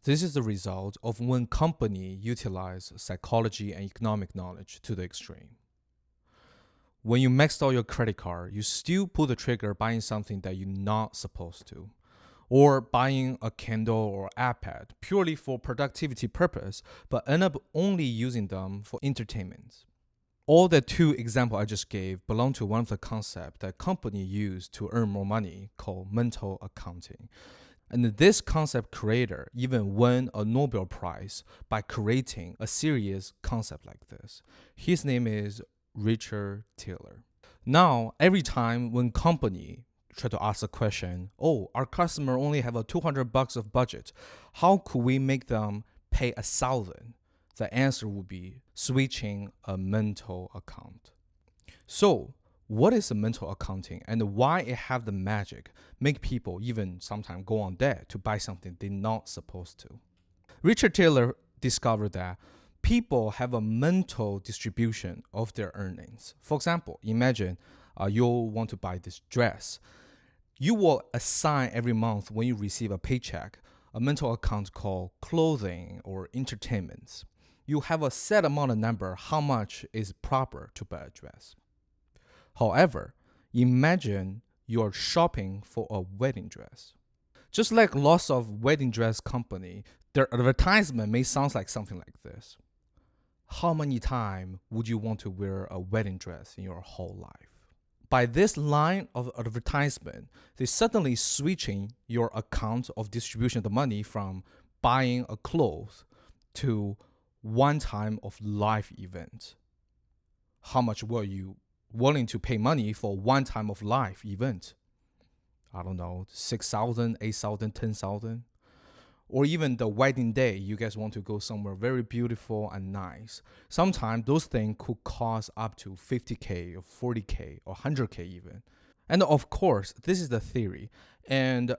This is the result of when companies utilize psychology and economic knowledge to the extreme. When you maxed out your credit card, you still pull the trigger buying something that you're not supposed to, or buying a Kindle or iPad purely for productivity purpose, but end up only using them for entertainment. All the two examples I just gave belong to one of the concepts that companies use to earn more money called mental accounting. And this concept creator even won a Nobel Prize by creating a serious concept like this. His name is Richard Taylor. Now, every time when company try to ask a question, oh, our customer only have a $200 of budget, how could we make them pay 1,000? The answer would be switching a mental account. So, what is a mental accounting and why it have the magic make people even sometimes go on debt to buy something they're not supposed to? Richard Taylor discovered that people have a mental distribution of their earnings. For example, imagine you want to buy this dress. You will assign every month when you receive a paycheck a mental account called clothing or entertainment. You have a set amount of number how much is proper to buy a dress. However, imagine you're shopping for a wedding dress. Just like lots of wedding dress company, their advertisement may sound like something like this. How many times would you want to wear a wedding dress in your whole life? By this line of advertisement, they suddenly switching your account of distribution of the money from buying a clothes to one time of life event. How much were you willing to pay money for one time of life event? I don't know, 6,000, 8,000, 10,000? Or even the wedding day, you guys want to go somewhere very beautiful and nice. Sometimes those things could cost up to 50K or 40K or 100K even. And of course, this is the theory. And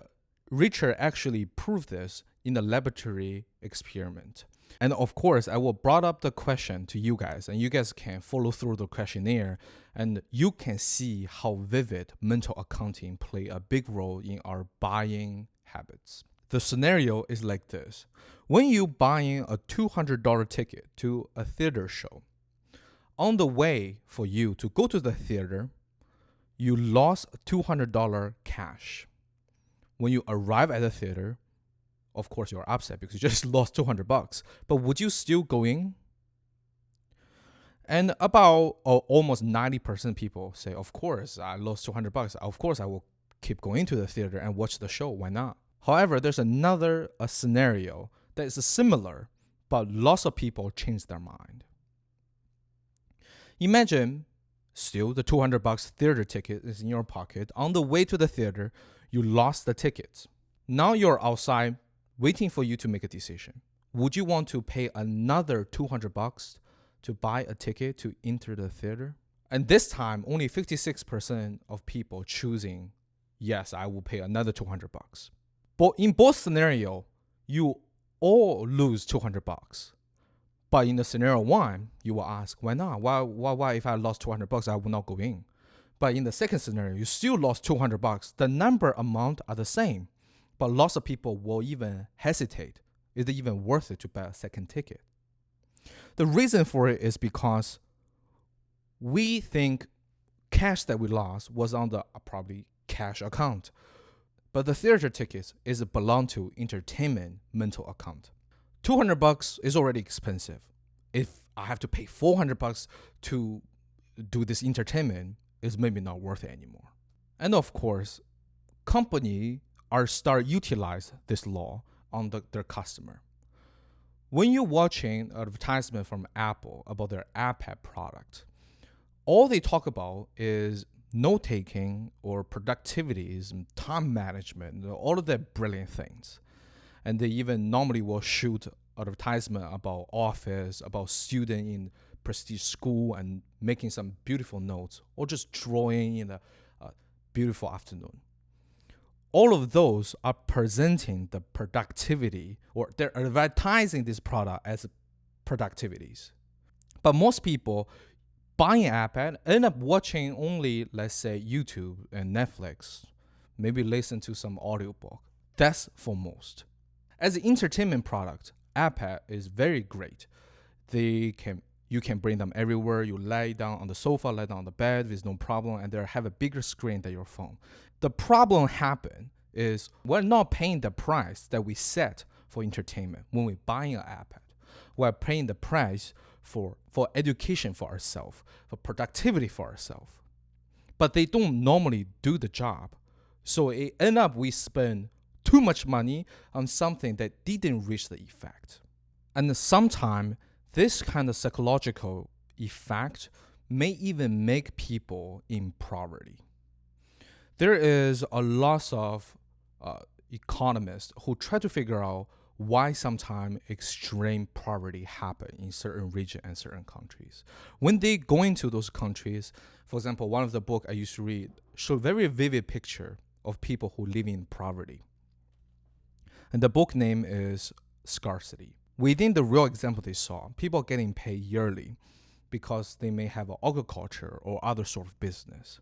Richard actually proved this in a laboratory experiment. And of course, I will brought up the question to you guys, and you guys can follow through the questionnaire, and you can see how vivid mental accounting play a big role in our buying habits. The scenario is like this. When you buying a $200 ticket to a theater show, on the way for you to go to the theater, you lost $200 cash. When you arrive at the theater, of course you're upset because you just lost $200, but would you still go in? And about almost 90% people say, of course, I lost $200. Of course, I will keep going to the theater and watch the show. Why not? However, there's another scenario that is similar, but lots of people change their mind. Imagine still the $200 theater ticket is in your pocket. On the way to the theater, you lost the ticket. Now you're outside waiting for you to make a decision. Would you want to pay another $200 to buy a ticket to enter the theater? And this time, only 56% of people choosing, yes, I will pay another $200. But in both scenarios, you all lose $200. But in the scenario one, you will ask, why not? Why if I lost $200, I will not go in? But in the second scenario, you still lost $200. The number amount are the same. But lots of people will even hesitate. Is it even worth it to buy a second ticket? The reason for it is because we think cash that we lost was on the probably cash account. But the theater tickets is belong to entertainment mental account. $200 is already expensive. If I have to pay $400 to do this entertainment, it's maybe not worth it anymore. And of course, company are start utilize this law on their customer. When you're watching an advertisement from Apple about their iPad product, all they talk about is note-taking or productivities, time management, all of that brilliant things. And they even normally will shoot advertisement about office, about student in prestige school and making some beautiful notes or just drawing in a beautiful afternoon. All of those are presenting the productivity, or they're advertising this product as productivities. But most people buying an iPad end up watching only, let's say, YouTube and Netflix, maybe listen to some audiobook. That's for most. As an entertainment product, iPad is very great. You can bring them everywhere. You lie down on the sofa, lie down on the bed with no problem, and they have a bigger screen than your phone. The problem happen is we're not paying the price that we set for entertainment when we're buying an iPad. We're paying the price for education for ourselves, for productivity for ourselves. But they don't normally do the job. So it end up we spend too much money on something that didn't reach the effect. And sometimes this kind of psychological effect may even make people in poverty. There is a lot of economists who try to figure out why sometimes extreme poverty happen in certain regions and certain countries. When they go into those countries, for example, one of the books I used to read showed very vivid picture of people who live in poverty. And the book name is Scarcity. Within the real example they saw, people getting paid yearly because they may have agriculture or other sort of business.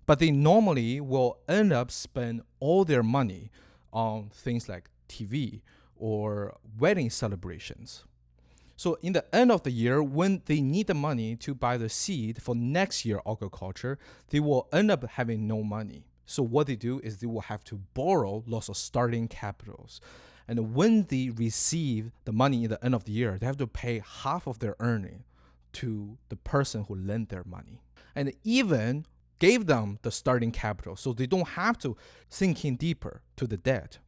But they normally will end up spend all their money on things like TV or wedding celebrations. So in the end of the year, when they need the money to buy the seed for next year agriculture, they will end up having no money. So what they do is they will have to borrow lots of starting capitals. And when they receive the money in the end of the year, they have to pay half of their earning to the person who lent their money. And even gave them the starting capital so they don't have to sink in deeper to the debt.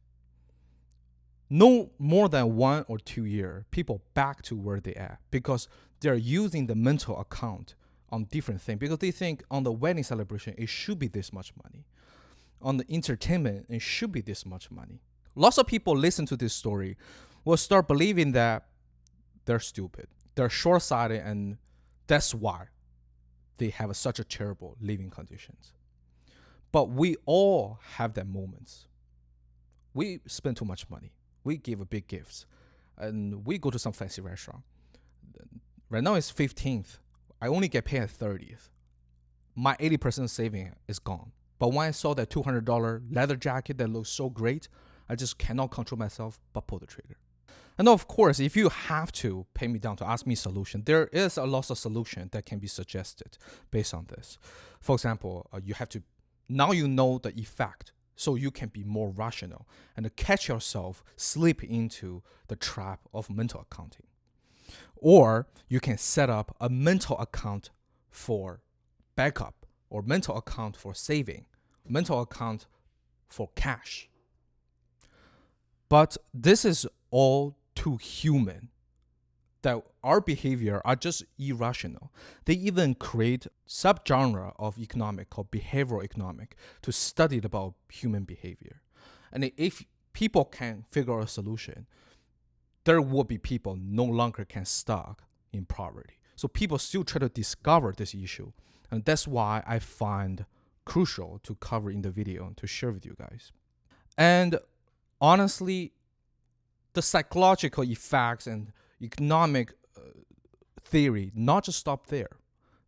No more than 1 or 2 years, people back to where they are because they're using the mental account on different things because they think on the wedding celebration, it should be this much money. On the entertainment, it should be this much money. Lots of people listen to this story will start believing that they're stupid, they're short-sighted, and that's why they have such a terrible living conditions. But we all have that moments. We spend too much money. We give big gifts, and we go to some fancy restaurant. Right now it's 15th. I only get paid at 30th. My 80% saving is gone. But when I saw that $200 leather jacket that looks so great, I just cannot control myself but pull the trigger. And of course, if you have to pay me down to ask me solution, there is a lot of solution that can be suggested based on this. For example, you have to, now you know the effect, so you can be more rational and catch yourself slip into the trap of mental accounting. Or you can set up a mental account for backup or mental account for saving, mental account for cash. But this is all too human that our behavior are just irrational. They even create subgenre of economic called behavioral economic to study about human behavior. And if people can figure out a solution, there will be people no longer can stuck in poverty. So people still try to discover this issue. And that's why I find crucial to cover in the video to share with you guys. And honestly, the psychological effects and economic theory not just stop there.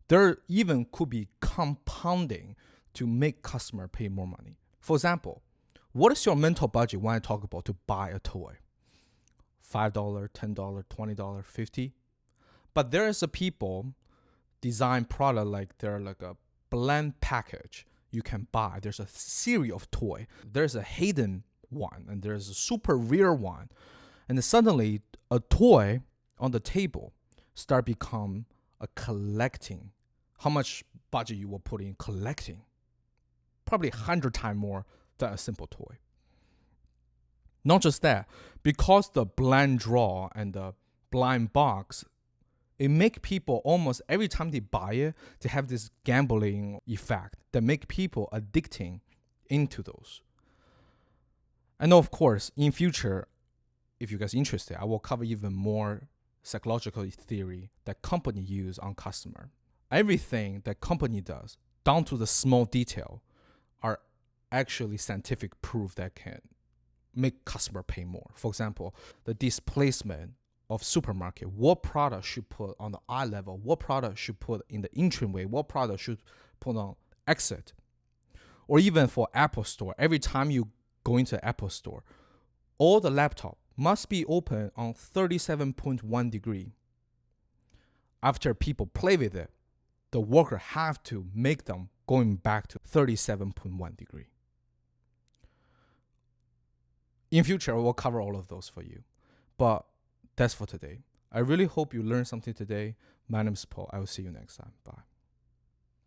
There even could be compounding to make customer pay more money. For example, what is your mental budget when I talk about to buy a toy? $5, $10, $20, $50. But there is a people design product like they're like a blend package you can buy. There's a series of toy. There's a hidden one and there's a super rare one. And then suddenly a toy on the table start become a collecting. How much budget you will put in collecting? Probably 100 times more than a simple toy. Not just that, because the blind draw and the blind box, it make people almost every time they buy it, they have this gambling effect that make people addicting into those. And of course, in future, if you guys are interested, I will cover even more psychological theory that company use on customer. Everything that company does, down to the small detail, are actually scientific proof that can make customer pay more. For example, the displacement of supermarket, what product should put on the eye level, what product should put in the entryway, what product should put on exit. Or even for Apple Store, every time you go into Apple Store, all the laptop must be open on 37.1 degree. After people play with it, the worker have to make them going back to 37.1 degree. In future, we'll cover all of those for you. But that's for today. I really hope you learned something today. My name is Paul. I will see you next time. Bye.